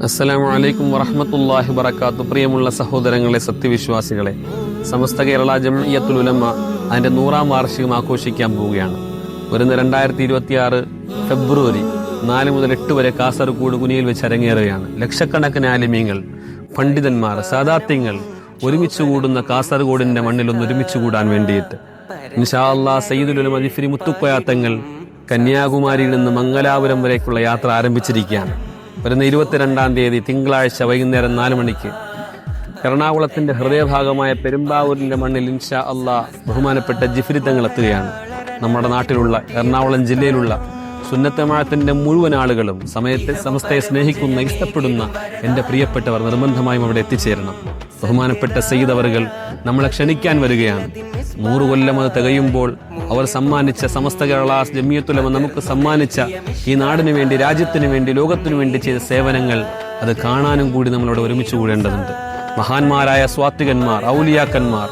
അസ്സലാമു അലൈക്കും വറഹ്മത്തുള്ളാഹി വബറകാതുഹു. പ്രിയമുള്ള സഹോദരങ്ങളെ, സത്യവിശ്വാസികളെ, സമസ്ത കേരള ജംഇയ്യത്തുൽ ഉലമ അതിൻ്റെ 100-ാം വാർഷികം ആഘോഷിക്കാൻ പോവുകയാണ്. വരുന്ന 2026 ഫെബ്രുവരി 4 മുതൽ 8 വരെ കാസർഗോഡ് കുനിയിൽ വെച്ച് അരങ്ങേറുകയാണ്. ലക്ഷക്കണക്കിന് ആലിമീങ്ങൾ, പണ്ഡിതന്മാർ, സാദാത്യങ്ങൾ ഒരുമിച്ച് കൂടുന്ന കാസർഗോഡിന്റെ മണ്ണിൽ ഒന്ന് ഒരുമിച്ച് കൂടാൻ വേണ്ടിയിട്ട് ഇൻഷാ അല്ലാഹ് സയ്യിദുൽ ഉലമ ജിഫ്രി മുത്തുക്കോയ തങ്ങൾ കന്യാകുമാരിയിൽ നിന്ന് മംഗലാപുരം വരേക്കുള്ള യാത്ര ആരംഭിച്ചിരിക്കുകയാണ്. വരുന്ന 22-ാം തീയതി തിങ്കളാഴ്ച വൈകുന്നേരം 4 മണിക്ക് എറണാകുളത്തിന്റെ ഹൃദയഭാഗമായ പെരുമ്പാവൂരിന്റെ മണ്ണിൽ ഇൻഷാ അല്ലാഹ് ബഹുമാനപ്പെട്ട ജിഫ്രി തങ്ങൾ എത്തുകയാണ്. നമ്മുടെ നാട്ടിലുള്ള എറണാകുളം ജില്ലയിലുള്ള സുന്നത്ത് ജമാഅത്തിന്റെ മുഴുവൻ ആളുകളും സമസ്തയെ സ്നേഹിക്കുന്ന, ഇഷ്ടപ്പെടുന്ന എൻ്റെ പ്രിയപ്പെട്ടവർ നിർബന്ധമായും അവിടെ എത്തിച്ചേരണം. ബഹുമാനപ്പെട്ട സയ്യിദ് അവറുകൾ നമ്മളെ ക്ഷണിക്കാൻ വരികയാണ്. 100 കൊല്ലം അത് തികയുമ്പോൾ അവർ സമ്മാനിച്ച, സമസ്ത കേരള ജംഇയ്യത്തുൽ ഉലമ നമുക്ക് സമ്മാനിച്ച ഈ നാടിനു വേണ്ടി, രാജ്യത്തിനു വേണ്ടി, ലോകത്തിനു വേണ്ടി ചെയ്ത സേവനങ്ങൾ അത് കാണാനും കൂടി നമ്മളവിടെ ഒരുമിച്ച് കൂടേണ്ടതുണ്ട്. മഹാന്മാരായ സ്വാത്വികന്മാർ, ഔലിയാക്കന്മാർ,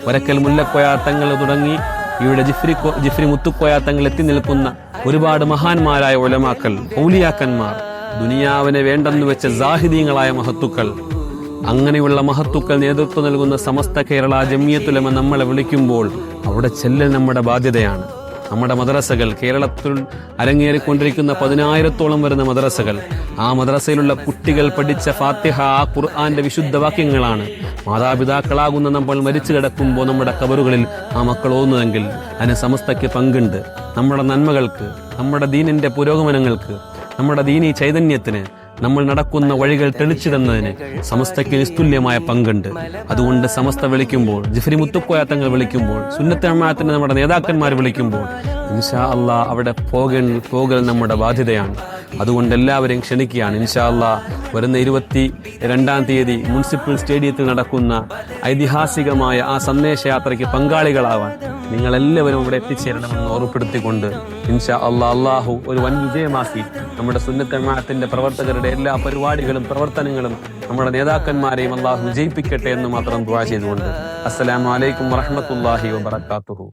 വരക്കൽ മുല്ലക്കോയ തങ്ങൾ തുടങ്ങി ഇവിടെ ജിഫ്രി മുത്തുക്കോയ തങ്ങൾ എത്തി നിൽക്കുന്ന ഒരുപാട് മഹാന്മാരായ ഉലമാക്കൾ, ഔലിയാക്കന്മാർ, ദുനിയാവിനെ വേണ്ടെന്ന് വെച്ച സാഹിദീങ്ങളായ മഹത്തുക്കൾ, അങ്ങനെയുള്ള മഹത്തുക്കൾ നേതൃത്വം നൽകുന്ന സമസ്ത കേരള ജംഇയ്യത്തുൽ ഉലമ നമ്മളെ വിളിക്കുമ്പോൾ അവിടെ ചെല്ലൽ നമ്മുടെ ബാധ്യതയാണ്. നമ്മുടെ മദ്രസകൾ, കേരളത്തിൽ അരങ്ങേറിക്കൊണ്ടിരിക്കുന്ന 10,000-ഓളം വരുന്ന മദ്രസകൾ, ആ മദ്രസയിലുള്ള കുട്ടികൾ പഠിച്ച ഫാത്തിഹ, ആ ഖുർആന്റെ വിശുദ്ധ വാക്യങ്ങളാണ് മാതാപിതാക്കളാകുന്ന നമ്മൾ മരിച്ചു കിടക്കുമ്പോൾ നമ്മുടെ കബറുകളിൽ ആ മക്കൾ ഓതുന്നതെങ്കിൽ അതിന് സമസ്തയ്ക്ക് പങ്കുണ്ട്. നമ്മുടെ നന്മകൾക്ക്, നമ്മുടെ ദീനിന്റെ പുരോഗമനങ്ങൾക്ക്, നമ്മുടെ ദീനീ ചൈതന്യത്തിന്, നമ്മൾ നടക്കുന്ന വഴികൾ തെളിച്ചിടുന്നതിന് സമസ്തയ്ക്ക് നിസ്തുല്യമായ പങ്കുണ്ട്. അതുകൊണ്ട് സമസ്ത വിളിക്കുമ്പോൾ, ജിഫ്രി മുത്തുക്കോയ തങ്ങൾ വിളിക്കുമ്പോൾ, സുന്നത്ത് ജമാഅത്തിന്റെ നമ്മുടെ നേതാക്കന്മാർ വിളിക്കുമ്പോൾ ഇൻഷാ അല്ലാഹ് അവിടെ പോകൽ നമ്മുടെ ബാധ്യതയാണ്. അതുകൊണ്ട് എല്ലാവരെയും ക്ഷണിക്കുകയാണ്. ഇൻഷാ അല്ലാഹ് വരുന്ന 22-ാം തീയതി മുനിസിപ്പൽ സ്റ്റേഡിയത്തിൽ നടക്കുന്ന ഐതിഹാസികമായ ആ സന്ദേശയാത്രയ്ക്ക് പങ്കാളികളാവാൻ നിങ്ങളെല്ലാവരും ഇവിടെ എത്തിച്ചേരണമെന്ന് ഓർമ്മപ്പെടുത്തിക്കൊണ്ട് ഇൻഷാ അല്ലാഹ് അല്ലാഹു ഒരു വൻ വിജയമാക്കി നമ്മുടെ സുന്നത്ത് ജമാഅത്തിന്റെ പ്രവർത്തകരുടെ എല്ലാ പരിപാടികളും പ്രവർത്തനങ്ങളും നമ്മുടെ നേതാക്കന്മാരെയും അല്ലാഹു വിജയിപ്പിക്കട്ടെ എന്ന് മാത്രം ദുആ ചെയ്തുകൊണ്ട് അസ്സലാമു അലൈക്കും വറഹ്മത്തുള്ളാഹി വബറകാതുഹു.